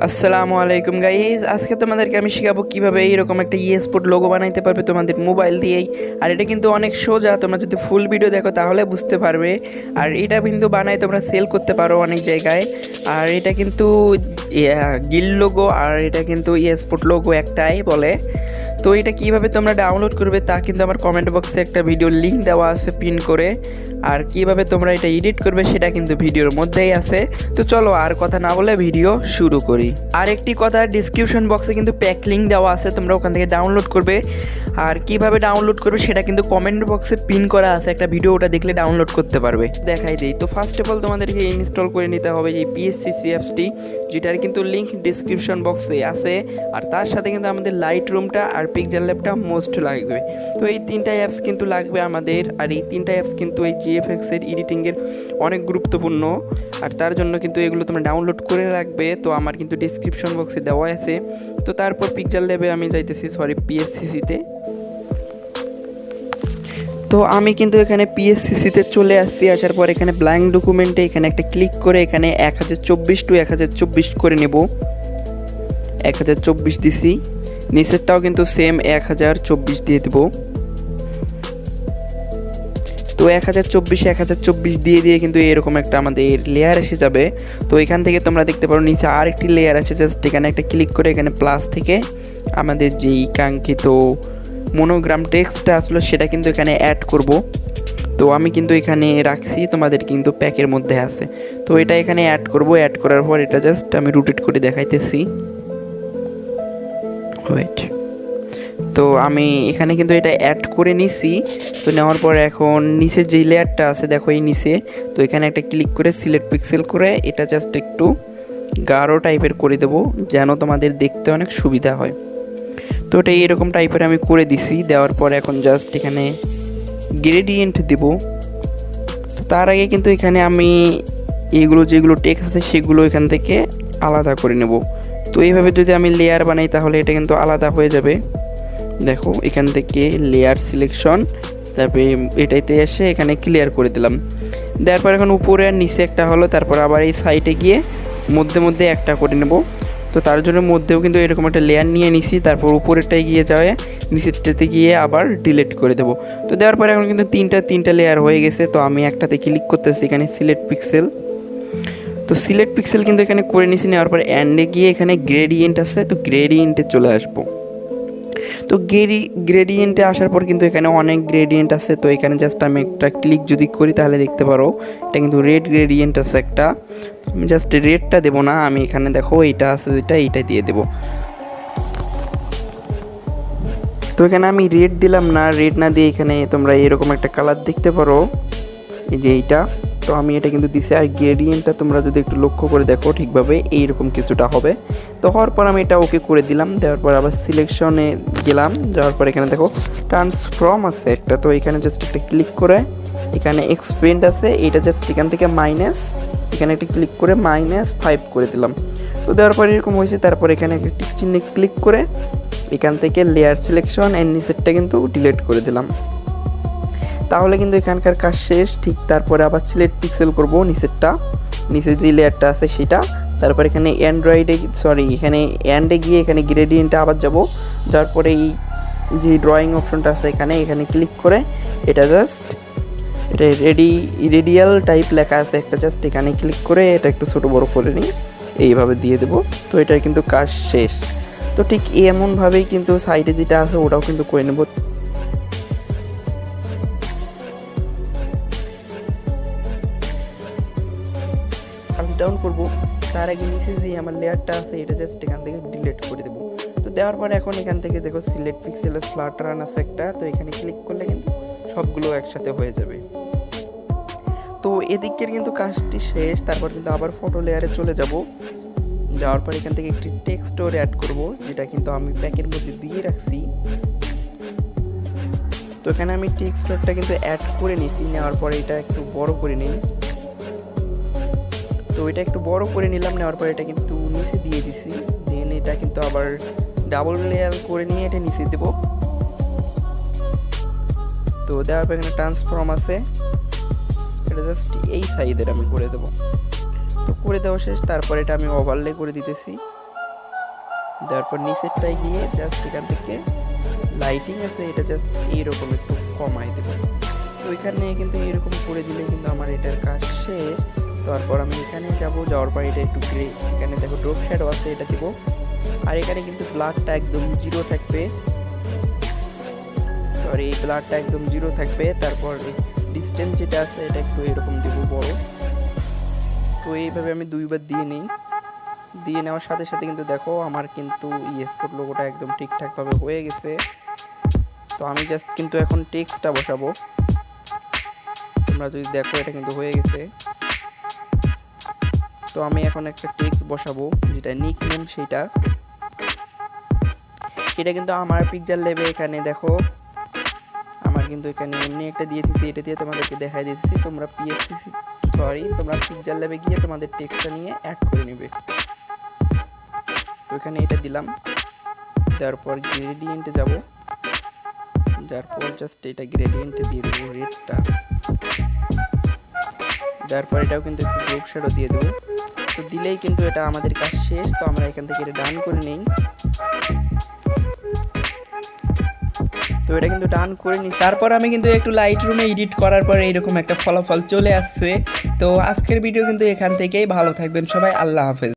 আসসালামু আলাইকুম গাইস, আজকে তোমাদেরকে আমি শেখাবো কিভাবে এইরকম একটা স্পোর্ট লোগো বানাইতে পারবে তোমাদের মোবাইল দিয়েই। আর এটা কিন্তু অনেক সোজা, তোমরা যদি ফুল ভিডিও দেখো তাহলে বুঝতে পারবে। আর এটা কিন্তু বানাই তোমরা সেল করতে পারো অনেক জায়গায়। আর এটা কিন্তু গিল লোগো, আর এটা কিন্তু স্পোর্ট লোগো একটাই বলে। তো এটা কিভাবে তোমরা ডাউনলোড করবে তা কিন্তু আমার কমেন্ট বক্সে একটা ভিডিও লিঙ্ক দেওয়া আছে পিন করে। আর কিভাবে তোমরা এটা এডিট করবে সেটা কিন্তু ভিডিওর মধ্যেই আছে। তো চলো আর কথা না বলে ভিডিও শুরু করি। আর একটি কথা, ডিসক্রিপশন বক্সে কিন্তু প্যাক লিঙ্ক দেওয়া আছে, তোমরা ওখান থেকে ডাউনলোড করবে। আর কিভাবে ডাউনলোড করবে সেটা কিন্তু কমেন্ট বক্সে পিন করা আছে একটা ভিডিও, ওটা দেখলে ডাউনলোড করতে পারবে। দেখাই দিই। তো ফার্স্ট অফ অল তোমাদেরকে ইনস্টল করে নিতে হবে এই Pscc অ্যাপসটি, যেটার কিন্তু লিঙ্ক ডিসক্রিপশন বক্সে আছে। আর তার সাথে কিন্তু আমাদের লাইট রুমটা আর pexellabটা মোস্ট লাগবে। তো এই তিনটা অ্যাপস কিন্তু লাগবে আমাদের। আর এই তিনটা অ্যাপস কিন্তু এই GFX-এর এডিটিংয়ের অনেক গুরুত্বপূর্ণ। আর তার জন্য কিন্তু এগুলো তোমরা ডাউনলোড করে রাখবে। তো আমার কিন্তু ডিসক্রিপশন বক্সে দেওয়া আছে। তো তারপর pexellab-এ আমি যাইতেছি, Pscc-তে। তো আমি কিন্তু এখানে Pscc-তে চলে আসছি। আসার পর এখানে ব্ল্যাঙ্ক ডকুমেন্টে এখানে একটা ক্লিক করে এখানে 1024 টু 1024 করে নেব। 1024 দিছি, নিচেরটাও কিন্তু সেম 1024 দিয়ে দেব। তো 1024 দিয়ে কিন্তু এরকম একটা আমাদের লেয়ার এসে যাবে। তো এখান থেকে তোমরা দেখতে পারো নিচে আর একটি লেয়ার আছে, জাস্ট এখানে একটা ক্লিক করে এখানে প্লাস থেকে আমাদের যেই কাঙ্ক্ষিত মনোগ্রাম টেক্সটটা আসলো সেটা কিন্তু এখানে অ্যাড করব। তো আমি কিন্তু এখানে রাখছি, তোমাদের কিন্তু প্যাকের মধ্যে আছে। তো এটা এখানে অ্যাড করব। অ্যাড করার পর এটা জাস্ট আমি রোটেট করে দেখাইতেছি। ওয়েট, তো আমি এখানে কিন্তু এটা অ্যাড করে নিছি। তো নেওয়ার পর এখন নিচের যেই লেয়ারটা আছে দেখো এই নিচে, তো এখানে একটা ক্লিক করে সিলেক্ট পিক্সেল করে এটা জাস্ট একটু গাঢ় টাইপের করে দেবো, যেন তোমাদের দেখতে অনেক সুবিধা হয়। তো এটা এরকম টাইপের আমি করে দিছি। দেওয়ার পর এখন জাস্ট এখানে গ্রেডিয়েন্ট দেব। তো তার আগে কিন্তু এখানে আমি এইগুলো যেগুলো টেক্সট আছে সেগুলো এখান থেকে আলাদা করে নেব। তো এইভাবে যদি আমি লেয়ার বানাই তাহলে এটা কিন্তু আলাদা হয়ে যাবে। দেখো এখান থেকে লেয়ার সিলেকশন, তারপরে এটাইতে এসে এখানে ক্লিয়ার করে দিলাম। দেওয়ার পর এখন উপরে আর নিচে একটা হলো, তারপর আবার এই সাইডে গিয়ে মধ্যে একটা করে নেব। তো তার জন্য মধ্যেও কিন্তু এরকম একটা লেয়ার নিয়ে নিছি, তারপর উপরেরটায় গিয়ে যাওয়া নিচেরটাতে গিয়ে আবার ডিলিট করে দেবো। তো দেওয়ার পরে এখন কিন্তু তিনটা লেয়ার হয়ে গেছে। তো আমি একটাতে ক্লিক করতেছি, এখানে সিলেক্ট পিক্সেল। তো সিলেক্ট পিক্সেল কিন্তু এখানে করে নিছি। নেওয়ার পর অ্যান্ডে গিয়ে এখানে গ্রেডিয়েন্ট আছে, তো গ্রেডিয়েন্টে চলে আসবো। তো গ্রেডিয়েন্টে আসার পর কিন্তু এখানে অনেক গ্রেডিয়েন্ট আছে। তো এখানে জাস্ট আমি একটা ক্লিক যদি করি তাহলে দেখতে পারো এটা কিন্তু রেড গ্রেডিয়েন্ট আছে একটা। আমি জাস্ট রেডটা দেবো না, আমি এখানে দেখো এইটা আছে যেটা, এইটা দিয়ে দেবো। তো এখানে আমি রেড দিলাম না, রেড না দিয়ে এখানে তোমরা এরকম একটা কালার দেখতে পারো, এই যে এইটা। তো আমি এটা কিন্তু দিছি। আর গ্রেডিয়েন্টটা তোমরা যদি একটু লক্ষ্য করে দেখো ঠিকভাবে এইরকম কিছুটা হবে। তো হওয়ার পর আমি এটা ওকে করে দিলাম। দেওয়ার পর আবার সিলেকশনে গেলাম, যাওয়ার পর এখানে দেখো ট্রান্সফর্ম আছে একটা। তো এখানে জাস্ট একটা ক্লিক করে এখানে এক্সপেন্ড আছে, এটা জাস্ট এখান থেকে মাইনাস, এখানে একটা ক্লিক করে -5 করে দিলাম। তো দেওয়ার পর এরকম হয়েছে। তারপর এখানে একটা টিক চিহ্নে ক্লিক করে এখান থেকে লেয়ার সিলেকশন এন্ড নিচেরটা কিন্তু ডিলিট করে দিলাম। তাহলে কিন্তু এখানকার কাজ শেষ। ঠিক তারপরে আবার সিলেক্ট পিক্সেল করব নিচেরটা, নিচে যে লেয়ারটা আছে সেটা। তারপর এখানে এখানে অ্যান্ডে গিয়ে এখানে গ্রেডিয়েন্টে আবার যাব। যাওয়ার পরে এই যে ড্রয়িং অপশনটা আছে এখানে ক্লিক করে এটা জাস্ট এটা রেডিয়াল টাইপ লেখা আছে একটা, জাস্ট এখানে ক্লিক করে এটা একটু ছোটো বড়ো করে নিই, এইভাবে দিয়ে দেবো। তো এটার কিন্তু কাজ শেষ। তো ঠিক এমনভাবেই কিন্তু সাইডে যেটা আছে ওটাও কিন্তু করে নেব। ডাউন করবো তার আগে নিচে যে আমার লেয়ারটা আছে এটা জাস্ট এখান থেকে ডিলিট করে দেবো। তো দেওয়ার পর এখন এখান থেকে দেখো সিলেক্ট পিক্সেলের ফ্লাটার আছে একটা, তো এখানে ক্লিক করলে কিন্তু সবগুলো একসাথে হয়ে যাবে। তো এদিকের কিন্তু কাজটি শেষ। তারপর কিন্তু আবার ফটো লেয়ারে চলে যাব। যাওয়ার পর এখান থেকে একটি টেক্সট ওর অ্যাড করব, যেটা কিন্তু আমি প্যাকের মধ্যে দিয়ে রাখছি। তো এখানে আমি টেক্সট ওরটা কিন্তু অ্যাড করে নিয়েছি। নেওয়ার পরে এটা একটু বড় করে নিই। তো এটা একটু বড় করে নিলাম। নেওয়ার পর এটা কিন্তু নিচে দিয়ে দিছি। দেন এটা কিন্তু আবার ডাবল লেয়ার করে নিয়ে এটা নিচে দেব। তো দেওয়ার পর এখানে ট্রান্সফর্ম আছে, এটা জাস্ট এই সাইজের আমি করে দেব। তো করে দেওয়া শেষ। তারপর এটা আমি ওভারলে করে দিতেছি। তারপর নিচেরটায় গিয়ে জাস্ট এখান থেকে লাইটিং আছে এটা জাস্ট এইরকম একটু কমাই দেবো। তো এখানে কিন্তু এরকম করে দিলে কিন্তু আমার এটার কাজ শেষ। তারপর আমি এখানে যাব, যাওয়ার পর এটা একটু গ্রে, এখানে দেখো ড্রপ শ্যাডো আছে এটা দেবো। আর এখানে কিন্তু ব্লাডটা একদম জিরো থাকবে, সরি ব্লাডটা একদম জিরো থাকবে। তারপর ডিস্টেন্স যেটা আছে এটা একটু এরকম দেবো বড়। তো এইভাবে আমি দুইবার দিয়ে নিই। দিয়ে নেওয়ার সাথে সাথে কিন্তু দেখো আমার কিন্তু স্পোর্ট লোগোটা একদম ঠিকঠাকভাবে হয়ে গেছে। তো আমি জাস্ট কিন্তু এখন টেক্সটটা বসাবো। তোমরা যদি দেখো এটা কিন্তু হয়ে গেছে। তো আমি এখন একটা টেক্সট বসাবো যেটা নিক নেম, সেটা কিন্তু আমার পিকচার লেবে এখানে দেখো আমার কিন্তু এখানে এমনি একটা দিয়ে দিচ্ছি, এটা দিয়ে তোমাদেরকে দেখাই দিচ্ছি। তোমরা তোমরা পিকচার ল্যাবে গিয়ে তোমাদের টেক্সটটা নিয়ে অ্যাড করে নেবে। তো এখানে এটা দিলাম, তারপর গ্রেডিয়েন্টে যাব, তারপর জাস্ট এটা গ্রেডিয়েন্টে দিয়ে দেবো রেডটা, তারপর এটাও কিন্তু একটু ড্রপ শ্যাডো দিয়ে দেবো। তো দিলেই কিন্তু এটা আমাদের কাজ শেষ। তো আমরা এখান থেকে এটা ডান করে নিই। তো এটা কিন্তু ডান করে নিই। তারপর আমি কিন্তু একটু লাইট রুমে এডিট করার পরে এরকম একটা ফলাফল চলে আসছে। তো আজকের ভিডিও কিন্তু এখান থেকেই, ভালো থাকবেন সবাই, আল্লাহ হাফেজ।